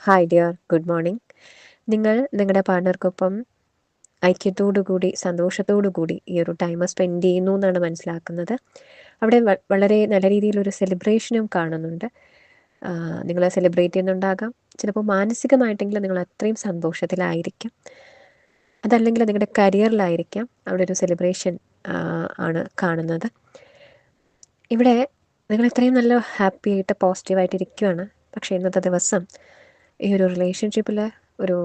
Hi dear, good morning. നിങ്ങൾ നിങ്ങളുടെ പാർട്ണർക്കൊപ്പം ഐക്യത്തോടു കൂടി സന്തോഷത്തോടു കൂടി ഈ ഒരു ടൈം സ്പെൻഡ് ചെയ്യുന്നു എന്നാണ് മനസ്സിലാക്കുന്നത്. അവിടെ വളരെ നല്ല രീതിയിലൊരു സെലിബ്രേഷനും കാണുന്നുണ്ട്. നിങ്ങൾ സെലിബ്രേറ്റ് ചെയ്യുന്നുണ്ടാകാം. ചിലപ്പോൾ മാനസികമായിട്ടെങ്കിലും നിങ്ങൾ അത്രയും സന്തോഷത്തിലായിരിക്കാം. അതല്ലെങ്കിൽ നിങ്ങളുടെ കരിയറിലായിരിക്കാം അവിടെ ഒരു സെലിബ്രേഷൻ ആണ് കാണുന്നത്. ഇവിടെ നിങ്ങൾ ഇത്രയും നല്ല ഹാപ്പി ആയിട്ട് പോസിറ്റീവായിട്ട് ഇരിക്കുകയാണ്. പക്ഷേ ഇന്നത്തെ ദിവസം ഈ ഒരു റിലേഷൻഷിപ്പിൽ ഒരു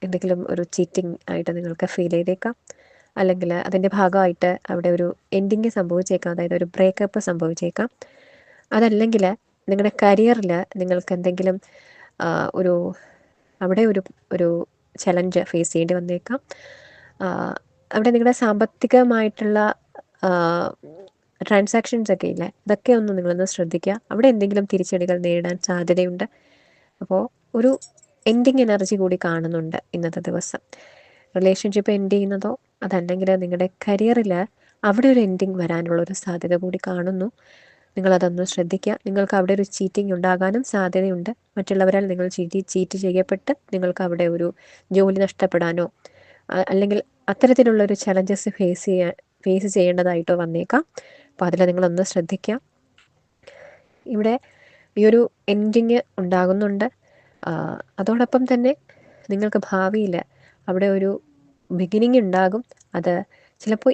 എന്തെങ്കിലും ഒരു ചീറ്റിംഗ് ആയിട്ട് നിങ്ങൾക്ക് ഫീൽ ചെയ്തേക്കാം. അല്ലെങ്കിൽ അതിൻ്റെ ഭാഗമായിട്ട് അവിടെ ഒരു എൻഡിങ് സംഭവിച്ചേക്കാം, അതായത് ഒരു ബ്രേക്കപ്പ് സംഭവിച്ചേക്കാം. അതല്ലെങ്കിൽ നിങ്ങളുടെ കരിയറിൽ നിങ്ങൾക്ക് എന്തെങ്കിലും ഒരു അവിടെ ഒരു ഒരു ചലഞ്ച് ഫേസ് ചെയ്യേണ്ടി വന്നേക്കാം. അവിടെ നിങ്ങളുടെ സാമ്പത്തികമായിട്ടുള്ള ട്രാൻസാക്ഷൻസ് ഒക്കെ ഇല്ലേ, ഇതൊക്കെ ഒന്ന് നിങ്ങളൊന്ന് ശ്രദ്ധിക്കുക. അവിടെ എന്തെങ്കിലും തിരിച്ചടികൾ നേരിടാൻ സാധ്യതയുണ്ട്. അപ്പോൾ ഒരു എൻഡിങ് എനർജി കൂടി കാണുന്നുണ്ട് ഇന്നത്തെ ദിവസം. റിലേഷൻഷിപ്പ് എൻഡ് ചെയ്യുന്നതോ അതല്ലെങ്കിൽ നിങ്ങളുടെ കരിയറിൽ അവിടെ ഒരു എൻഡിങ് വരാനുള്ളൊരു സാധ്യത കൂടി കാണുന്നു. നിങ്ങളതൊന്ന് ശ്രദ്ധിക്കുക. നിങ്ങൾക്ക് അവിടെ ഒരു ചീറ്റിംഗ് ഉണ്ടാകാനും സാധ്യതയുണ്ട്. മറ്റുള്ളവരാൽ നിങ്ങൾ ചീറ്റ് ചെയ്യപ്പെട്ട് നിങ്ങൾക്ക് അവിടെ ഒരു ജോലി നഷ്ടപ്പെടാനോ അല്ലെങ്കിൽ അത്തരത്തിലുള്ളൊരു ചലഞ്ചസ് ഫേസ് ചെയ്യേണ്ടതായിട്ടോ വന്നേക്കാം. അപ്പോൾ അതിൽ നിങ്ങളൊന്ന് ശ്രദ്ധിക്കുക. ഇവിടെ ഈ ഒരു എൻഡിങ് ഉണ്ടാകുന്നുണ്ട്. അതോടൊപ്പം തന്നെ നിങ്ങൾക്ക് ഭാവിയിൽ അവിടെ ഒരു ബിഗിനിങ് ഉണ്ടാകും. അത് ചിലപ്പോൾ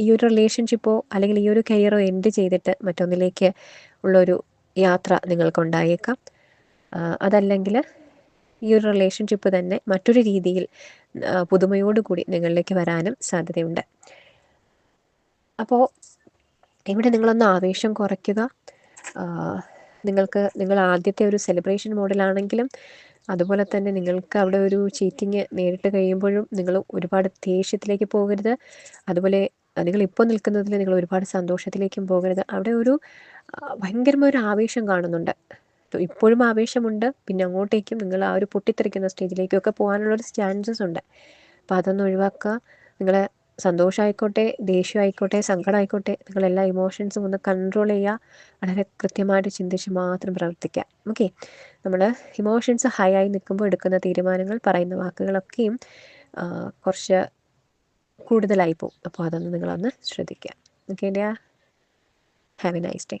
ഈ ഒരു റിലേഷൻഷിപ്പോ അല്ലെങ്കിൽ ഈ ഒരു കരിയറോ എൻഡ് ചെയ്തിട്ട് മറ്റൊന്നിലേക്ക് ഉള്ളൊരു യാത്ര നിങ്ങൾക്കുണ്ടായേക്കാം. അതല്ലെങ്കിൽ ഈ ഒരു റിലേഷൻഷിപ്പ് തന്നെ മറ്റൊരു രീതിയിൽ പുതുമയോടുകൂടി നിങ്ങളിലേക്ക് വരാനും സാധ്യതയുണ്ട്. അപ്പോൾ ഇവിടെ നിങ്ങളൊന്ന് ആവേശം കുറയ്ക്കുക. നിങ്ങൾ ആദ്യത്തെ ഒരു സെലിബ്രേഷൻ മോഡിലാണെങ്കിലും അതുപോലെ തന്നെ നിങ്ങൾക്ക് അവിടെ ഒരു ചീറ്റിങ് നേരിട്ട് കഴിയുമ്പോഴും നിങ്ങൾ ഒരുപാട് ദേഷ്യത്തിലേക്ക് പോകരുത്. അതുപോലെ നിങ്ങളിപ്പോൾ നിൽക്കുന്നതിൽ നിങ്ങൾ ഒരുപാട് സന്തോഷത്തിലേക്കും പോകരുത്. അവിടെ ഒരു ഭയങ്കരമായ ഒരു ആവേശം കാണുന്നുണ്ട്. ഇപ്പോഴും ആവേശമുണ്ട്. പിന്നെ അങ്ങോട്ടേക്കും നിങ്ങൾ ആ ഒരു പൊട്ടിത്തെറിക്കുന്ന സ്റ്റേജിലേക്കൊക്കെ പോകാനുള്ളൊരു ചാൻസസ് ഉണ്ട്. അപ്പോൾ അതൊന്നും ഒഴിവാക്കുക. നിങ്ങളെ സന്തോഷമായിക്കോട്ടെ, ദേഷ്യമായിക്കോട്ടെ, സങ്കടമായിക്കോട്ടെ, നിങ്ങളെല്ലാ ഇമോഷൻസും ഒന്ന് കൺട്രോൾ ചെയ്യുക. വളരെ കൃത്യമായിട്ട് ചിന്തിച്ച് മാത്രം പ്രവർത്തിക്കുക. ഓക്കെ, നമ്മൾ ഇമോഷൻസ് ഹൈ ആയി നിൽക്കുമ്പോൾ എടുക്കുന്ന തീരുമാനങ്ങൾ, പറയുന്ന വാക്കുകളൊക്കെയും കുറച്ച് കൂടുതലായി പോകും. അപ്പോൾ അതൊന്ന് നിങ്ങളൊന്ന് ശ്രദ്ധിക്കുക. Okay dear, have A nice day.